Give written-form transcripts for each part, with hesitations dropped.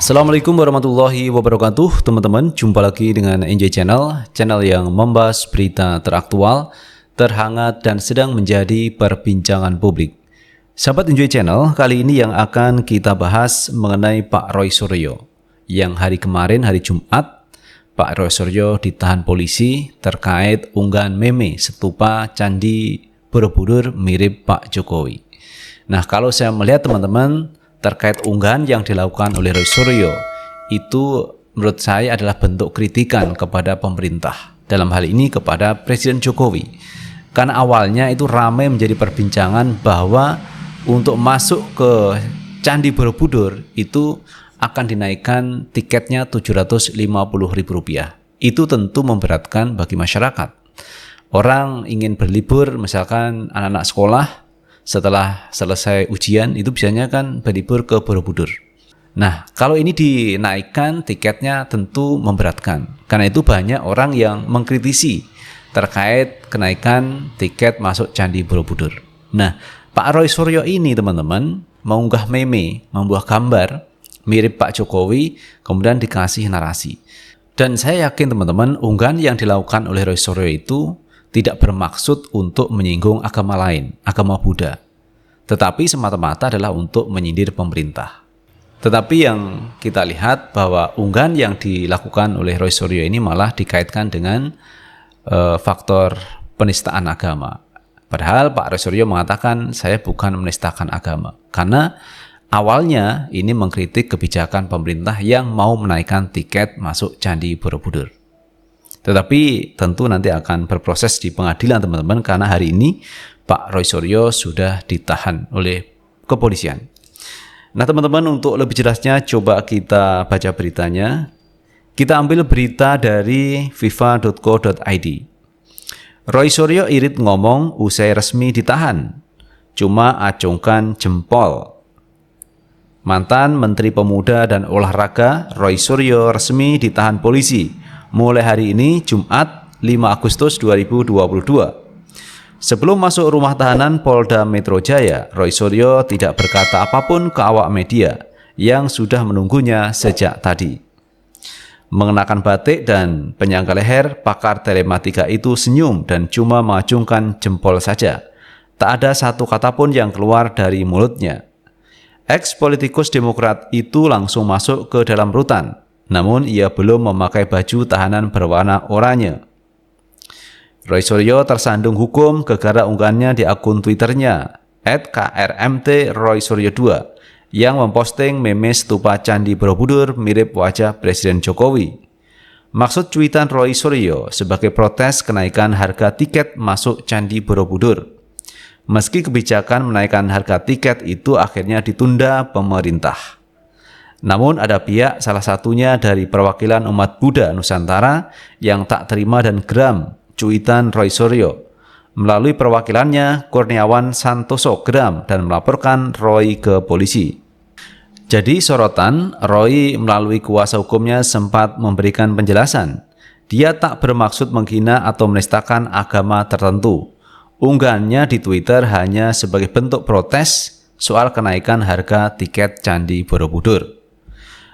Assalamualaikum warahmatullahi wabarakatuh. Teman-teman, jumpa lagi dengan Enjoy Channel yang membahas berita teraktual, terhangat dan sedang menjadi perbincangan publik. Sahabat Enjoy Channel, kali ini yang akan kita bahas mengenai Pak Roy Suryo, yang hari kemarin, hari Jumat, Pak Roy Suryo ditahan polisi terkait unggahan meme stupa Candi Borobudur mirip Pak Jokowi. Nah, kalau saya melihat teman-teman, terkait unggahan yang dilakukan oleh Roy Suryo itu menurut saya adalah bentuk kritikan kepada pemerintah, dalam hal ini kepada Presiden Jokowi. Karena awalnya itu ramai menjadi perbincangan bahwa untuk masuk ke Candi Borobudur itu akan dinaikkan tiketnya Rp750.000. Itu tentu memberatkan bagi masyarakat. Orang ingin berlibur, misalkan anak-anak sekolah, setelah selesai ujian itu biasanya kan berlibur ke Borobudur. Nah, kalau ini dinaikkan tiketnya tentu memberatkan. Karena itu banyak orang yang mengkritisi terkait kenaikan tiket masuk Candi Borobudur. Nah, Pak Roy Suryo ini teman-teman mengunggah meme, membuat gambar mirip Pak Jokowi, kemudian dikasih narasi. Dan saya yakin teman-teman, unggahan yang dilakukan oleh Roy Suryo itu tidak bermaksud untuk menyinggung agama lain, agama Buddha, tetapi semata-mata adalah untuk menyindir pemerintah. Tetapi yang kita lihat bahwa unggahan yang dilakukan oleh Roy Suryo ini malah dikaitkan dengan faktor penistaan agama. Padahal Pak Roy Suryo mengatakan saya bukan menistakan agama, karena awalnya ini mengkritik kebijakan pemerintah yang mau menaikkan tiket masuk Candi Borobudur. Tetapi tentu nanti akan berproses di pengadilan teman-teman, karena hari ini Pak Roy Suryo sudah ditahan oleh kepolisian. Nah teman-teman, untuk lebih jelasnya coba kita baca beritanya. Kita ambil berita dari fifa.co.id. Roy Suryo irit ngomong usai resmi ditahan, cuma acungkan jempol. Mantan Menteri Pemuda dan Olahraga Roy Suryo resmi ditahan polisi mulai hari ini Jumat 5 Agustus 2022. Sebelum masuk rumah tahanan Polda Metro Jaya, Roy Suryo tidak berkata apapun ke awak media yang sudah menunggunya sejak tadi. Mengenakan batik dan penyangga leher, pakar telematika itu senyum dan cuma mengacungkan jempol saja. Tak ada satu kata pun yang keluar dari mulutnya. Ex-politikus Demokrat itu langsung masuk ke dalam rutan. Namun ia belum memakai baju tahanan berwarna oranye. Roy Suryo tersandung hukum gara-gara unggahannya di akun Twitternya @krmt_roysuryo2 yang memposting meme stupa Candi Borobudur mirip wajah Presiden Jokowi. Maksud cuitan Roy Suryo sebagai protes kenaikan harga tiket masuk Candi Borobudur. Meski kebijakan menaikkan harga tiket itu akhirnya ditunda pemerintah. Namun ada pihak, salah satunya dari perwakilan umat Buddha Nusantara, yang tak terima dan geram cuitan Roy Suryo. Melalui perwakilannya, Kurniawan Santoso geram dan melaporkan Roy ke polisi. Jadi sorotan, Roy melalui kuasa hukumnya sempat memberikan penjelasan. Dia tak bermaksud menghina atau menistakan agama tertentu. Unggahannya di Twitter hanya sebagai bentuk protes soal kenaikan harga tiket Candi Borobudur.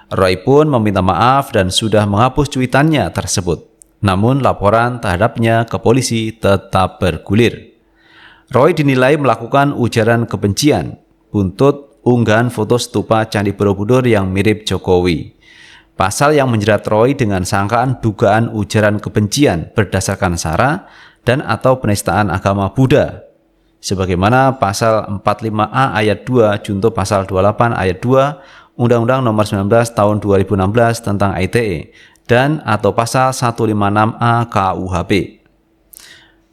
Roy pun meminta maaf dan sudah menghapus cuitannya tersebut. Namun laporan terhadapnya ke polisi tetap bergulir. Roy dinilai melakukan ujaran kebencian buntut unggahan foto stupa Candi Borobudur yang mirip Jokowi. Pasal yang menjerat Roy dengan sangkaan dugaan ujaran kebencian berdasarkan sara dan atau penistaan agama Buddha, sebagaimana pasal 45A ayat 2 junto pasal 28 ayat 2 Undang-Undang Nomor 19 Tahun 2016 tentang ITE dan atau pasal 156A KUHP.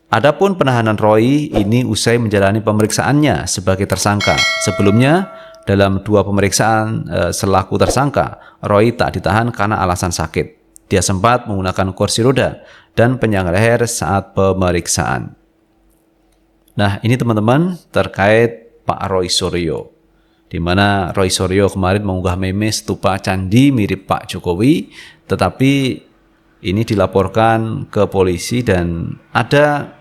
Adapun penahanan Roy ini usai menjalani pemeriksaannya sebagai tersangka. Sebelumnya dalam 2 pemeriksaan selaku tersangka, Roy tak ditahan karena alasan sakit. Dia sempat menggunakan kursi roda dan penyangga leher saat pemeriksaan. Nah, ini teman-teman terkait Pak Roy Suryo, di mana Roy Suryo kemarin mengunggah meme stupa candi mirip Pak Jokowi, tetapi ini dilaporkan ke polisi dan ada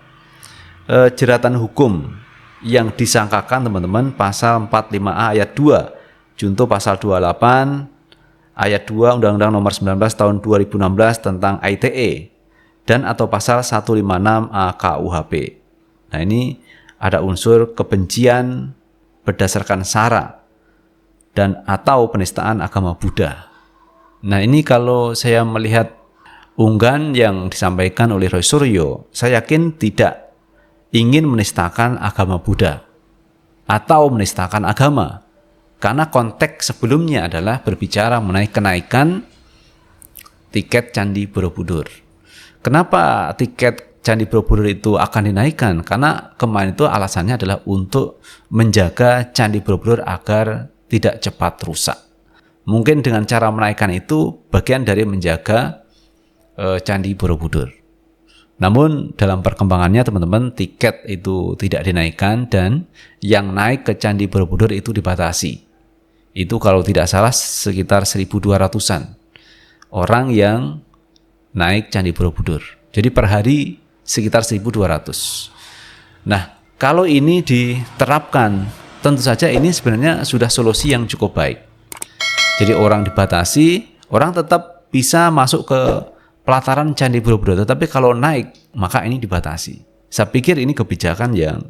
jeratan hukum yang disangkakan teman-teman pasal 45A ayat 2 junto pasal 28 ayat 2 Undang-Undang Nomor 19 Tahun 2016 tentang ITE dan atau pasal 156A KUHP. Nah, ini ada unsur kebencian berdasarkan sara dan atau penistaan agama Buddha. Nah, ini kalau saya melihat unggahan yang disampaikan oleh Roy Suryo, saya yakin tidak ingin menistakan agama Buddha atau menistakan agama. Karena konteks sebelumnya adalah berbicara mengenai kenaikan tiket Candi Borobudur. Kenapa tiket Candi Borobudur itu akan dinaikkan? Karena kemarin itu alasannya adalah untuk menjaga Candi Borobudur agar tidak cepat rusak. Mungkin dengan cara menaikkan itu bagian dari menjaga Candi Borobudur. Namun dalam perkembangannya teman-teman, tiket itu tidak dinaikkan dan yang naik ke Candi Borobudur itu dibatasi. Itu kalau tidak salah sekitar 1.200-an orang yang naik Candi Borobudur. Jadi per hari sekitar 1.200. Nah, kalau ini diterapkan, tentu saja ini sebenarnya sudah solusi yang cukup baik. Jadi orang dibatasi, orang tetap bisa masuk ke pelataran Candi Borobudur, tetapi kalau naik maka ini dibatasi. Saya pikir ini kebijakan yang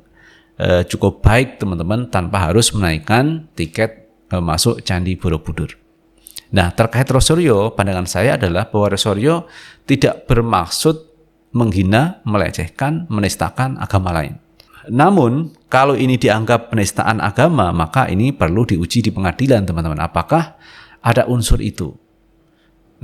cukup baik teman-teman, tanpa harus menaikkan tiket masuk Candi Borobudur. Nah, terkait Roy Suryo, pandangan saya adalah bahwa Roy Suryo tidak bermaksud menghina, melecehkan, menistakan agama lain. Namun, kalau ini dianggap penistaan agama, maka ini perlu diuji di pengadilan, teman-teman. Apakah ada unsur itu?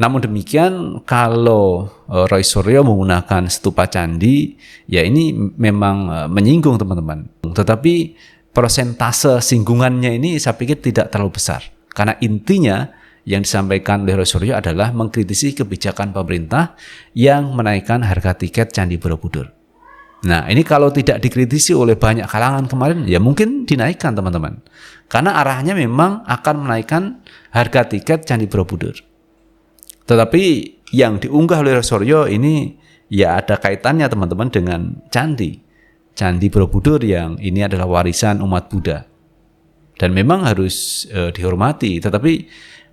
Namun demikian, kalau Roy Suryo menggunakan stupa candi, ya ini memang menyinggung, teman-teman. Tetapi persentase singgungannya ini saya pikir tidak terlalu besar. Karena intinya yang disampaikan oleh Roy Suryo adalah mengkritisi kebijakan pemerintah yang menaikkan harga tiket Candi Borobudur. Nah, ini kalau tidak dikritisi oleh banyak kalangan kemarin, ya mungkin dinaikkan, teman-teman. Karena arahnya memang akan menaikkan harga tiket Candi Borobudur. Tetapi yang diunggah oleh Roy Suryo ini ya ada kaitannya, teman-teman, dengan Candi Borobudur yang ini adalah warisan umat Buddha. Dan memang harus dihormati, tetapi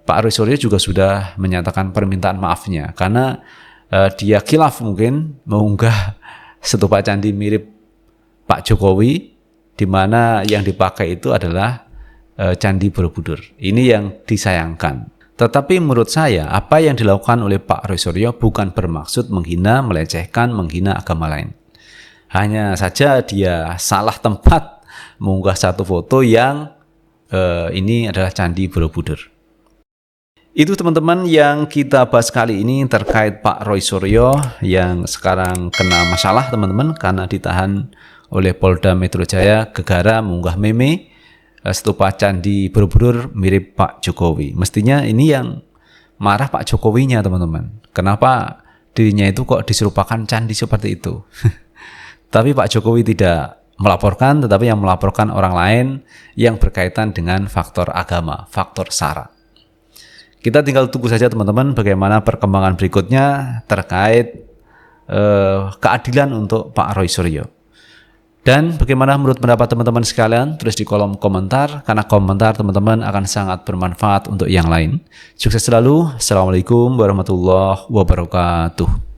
Pak Roy Suryo juga sudah menyatakan permintaan maafnya karena dia khilaf mungkin mengunggah stupa candi mirip Pak Jokowi, di mana yang dipakai itu adalah Candi Borobudur. Ini yang disayangkan. Tetapi menurut saya apa yang dilakukan oleh Pak Roy Suryo bukan bermaksud menghina, melecehkan, menghina agama lain. Hanya saja dia salah tempat mengunggah satu foto yang ini adalah Candi Borobudur. Itu teman-teman yang kita bahas kali ini terkait Pak Roy Suryo yang sekarang kena masalah, teman-teman, karena ditahan oleh Polda Metro Jaya gegara mengunggah meme stupa Candi Borobudur mirip Pak Jokowi. Mestinya ini yang marah Pak Jokowinya, teman-teman. Kenapa dirinya itu kok diserupakan candi seperti itu? Tapi Pak Jokowi tidak melaporkan, tetapi yang melaporkan orang lain yang berkaitan dengan faktor agama, faktor sara. Kita tinggal tunggu saja, teman-teman, bagaimana perkembangan berikutnya terkait keadilan untuk Pak Roy Suryo. Dan bagaimana menurut pendapat teman-teman sekalian, tulis di kolom komentar, karena komentar teman-teman akan sangat bermanfaat untuk yang lain. Sukses selalu. Assalamualaikum warahmatullahi wabarakatuh.